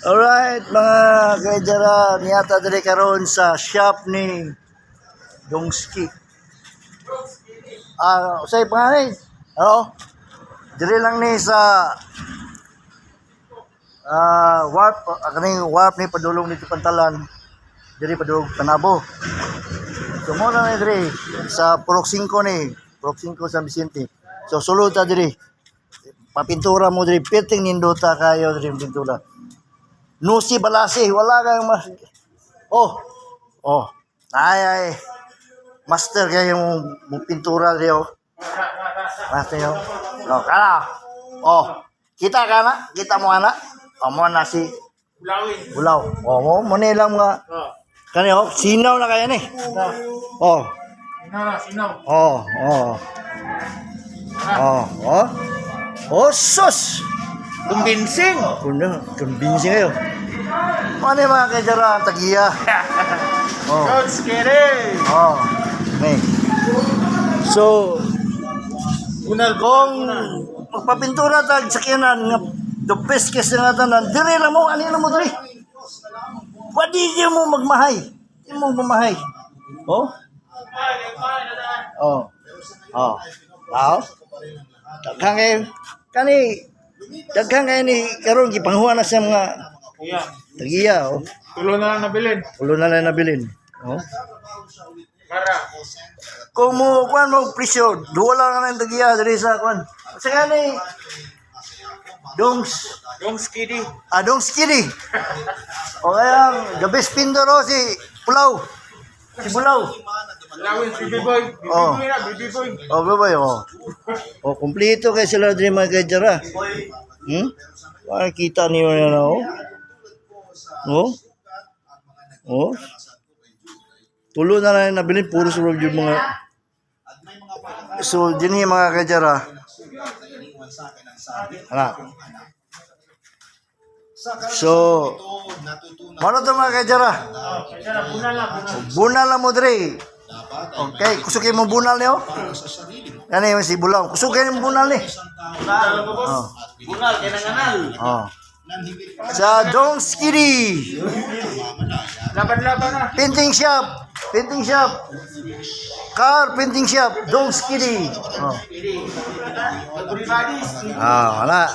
Alright, mga kaidara, niyata dali karon sa shop ni Dongski. Usay pangalan. Oo. Dili lang ni sa warp ni padulong nito pantalan. Diri padulong Panabo. So mo na diri sa Purok 5 ni, Purok 5 San Vicente. So sulod ta diri. Papintura mo diri, piting nindota kayo diri pintura. Nusi balasi, wala kang mas... Oh. Ay. Master kayo yung pintura diyo. Master yun. Kala. Kita ka na? Kita mo na? Mo na si... Bulaw. Mo nilang mga... Kanya, sinaw na kaya ni. Sinaw. Sus! Convincing kayo. Ano yung mga kaidara, tagiya? Coach Kere! Okay. So, kung magpapintura tag sakyanan nga the best case nga tanan, dire lang mo, anino mo dire? Pwede di mo magmahay. Di mo magmahay. Daghang kayo ni karon gipanghuan na sa mga tagiya. Tulo na lang nabilin. Para Kung mo kuan mo presyo, duwa lang ang tagiya diri sa kuan. Sa gani Dongski di. O kaya the best pindoro si Pulaw. Si Bulaw. Lawin si Biboy. Biboy. Kumpleto kay sila diri mga kaidara. Kita niyo na tulo na lang nabilin, puro sulod yung mga... So, din yung mga kaidara. So, ano ito mga kaidara? Bunal lang mo diri. Okay, kusukin mo bunal niyo? Yan yung si Bulaw. Kusukin mo bunal ni. Bunal, kinanganal. Sa Dongski di. Laban-laban na. Painting shop. Car painting shop. Dongski di. Everybody. Wala.